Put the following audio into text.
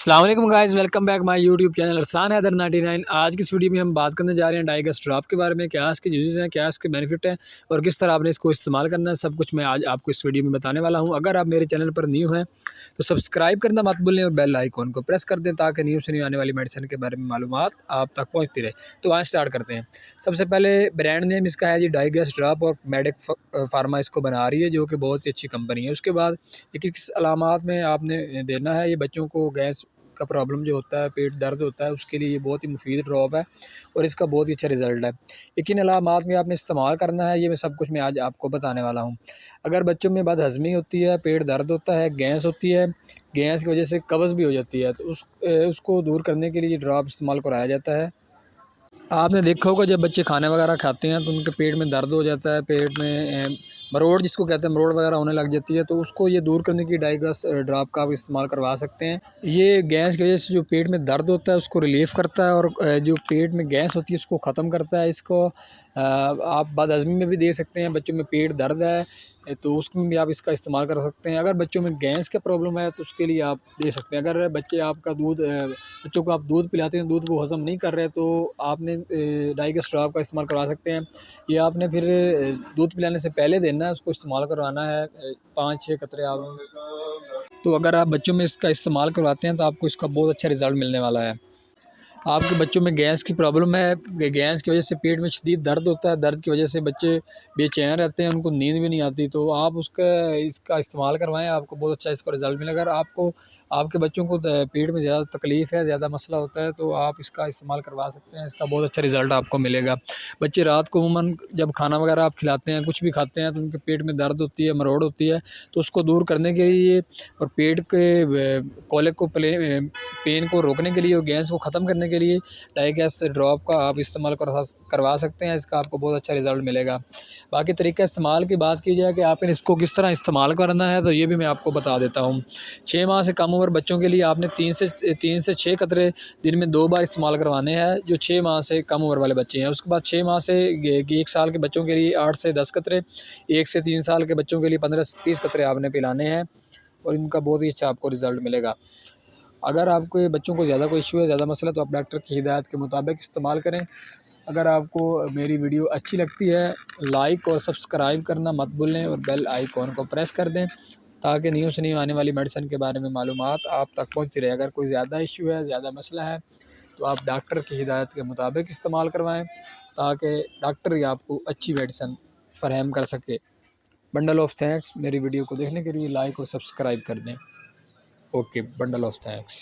अस्सलाम वालेकुम guys, welcome back my YouTube channel Arsan Haider 99। आज की इस वीडियो में हम बात करने जा रहे हैं डाइगस ड्रॉप के बारे में। क्या इसके यूजेस हैं, क्या इसके बेनिफिट हैं और किस तरह आपने इसको इस्तेमाल करना है, सब कुछ मैं आज आपको इस वीडियो में बताने वाला हूं। अगर आप मेरे चैनल पर न्यू हैं तो सब्सक्राइब करना मत भूलें और बेल आइकॉन को प्रेस कर दें ताकि न्यू से न्यू आने वाली मेडिसिन के बारे में मालूमात आप तक पहुँचती रहे। तो वहाँ स्टार्ट करते हैं। सबसे पहले ब्रांड नेम इसका है जी डाइगस ड्रॉप और मेडिक फार्मा इसको बना रही है, जो कि बहुत ही अच्छी कंपनी है। उसके बाद ये किस अलामात में आपने देना है, ये बच्चों को गैस का प्रॉब्लम जो होता है, पेट दर्द होता है, उसके लिए ये बहुत ही मुफीद ड्रॉप है और इसका बहुत ही अच्छा रिज़ल्ट है। ये किन अलामात में आपने इस्तेमाल करना है, ये मैं सब कुछ मैं आज आपको बताने वाला हूँ। अगर बच्चों में बदहज़मी होती है, पेट दर्द होता है, गैस होती है, गैस की वजह से कब्ज़ भी हो जाती है, तो उसको दूर करने के लिए ये ड्रॉप इस्तेमाल कराया जाता है। आपने देखा होगा जब बच्चे खाने वगैरह खाते हैं तो उनके पेट में दर्द हो जाता है, पेट में मरोड़ जिसको कहते हैं, मरोड़ वगैरह होने लग जाती है, तो उसको ये दूर करने की डाइगस ड्रॉप का आप इस्तेमाल करवा सकते हैं। ये गैस की वजह से जो पेट में दर्द होता है उसको रिलीफ़ करता है और जो पेट में गैस होती है उसको ख़त्म करता है। इसको आप बदहज़मी में भी दे सकते हैं। बच्चों में पेट दर्द है तो उसमें भी आप इसका इस्तेमाल कर सकते हैं। अगर बच्चों में गैस का प्रॉब्लम है तो उसके लिए आप दे सकते हैं। अगर बच्चे आपका बच्चों को आप दूध पिलाते हैं, दूध को हज़म नहीं कर रहे, तो आपने डाइगस ड्रॉप का इस्तेमाल करवा सकते हैं। ये आपने फिर दूध पिलाने से पहले देना है, उसको इस्तेमाल करवाना है 5-6 कतरे आप। तो अगर आप बच्चों में इसका इस्तेमाल करवाते हैं तो आपको इसका बहुत अच्छा रिज़ल्ट मिलने वाला है। आपके बच्चों में गैस की प्रॉब्लम है, गैस की वजह से पेट में शदीद दर्द होता है, दर्द की वजह से बच्चे बेचैन रहते हैं, उनको नींद भी नहीं आती, तो आप इसका इस्तेमाल करवाएं, आपको बहुत अच्छा इसका रिज़ल्ट मिलेगा। अगर आपको आपके बच्चों को पेट में ज़्यादा तकलीफ़ है, ज़्यादा मसला होता है, तो आप इसका इस्तेमाल करवा सकते हैं। इसका बहुत अच्छा रिज़ल्ट आपको मिलेगा। बच्चे रात को अमूमन जब खाना वगैरह आप खिलाते हैं, कुछ भी खाते हैं, तो उनके पेट में दर्द होती है, मरोड़ होती है, तो उसको दूर करने के लिए और पेट के कॉलिक को पेन को रोकने के लिए और गैस को ख़त्म करने के लिए डाइगस ड्रॉप का आप इस्तेमाल करवा सकते हैं। इसका आपको बहुत अच्छा रिज़ल्ट मिलेगा। बाकी तरीका इस्तेमाल की बात की जाए कि आपने इसको किस तरह इस्तेमाल करना है, तो ये भी मैं आपको बता देता हूँ। 6 माह से कम उम्र बच्चों के लिए आपने 3 से 6 कतरे दिन में 2 बार इस्तेमाल करवाने हैं, जो 6 माह से कम उम्र वाले बच्चे हैं। उसके बाद 6 माह से 1 साल के बच्चों के लिए 8 से 10 कतरे, 1 से 3 साल के बच्चों के लिए 15 से 30 कतरे आपने पिलाने हैं और इनका बहुत ही अच्छा आपको रिज़ल्ट मिलेगा। अगर आपको ये बच्चों को ज़्यादा कोई इशू है, ज़्यादा मसला, तो आप डॉक्टर की हिदायत के मुताबिक इस्तेमाल करें। अगर आपको मेरी वीडियो अच्छी लगती है, लाइक और सब्सक्राइब करना मत भूलें और बेल आइकॉन को प्रेस कर दें ताकि न्यू से न्यू आने वाली मेडिसिन के बारे में मालूमात आप तक पहुंचती रहे। अगर कोई ज़्यादा इशू है, ज़्यादा मसला है, तो आप डॉक्टर की हिदायत के मुताबिक इस्तेमाल करवाएँ ताकि डॉक्टर ही आपको अच्छी मेडिसिन फ़राहम कर सके। Bundle of thanks. मेरी वीडियो को देखने के लिए लाइक और सब्सक्राइब कर दें। Okay, bundle of thanks.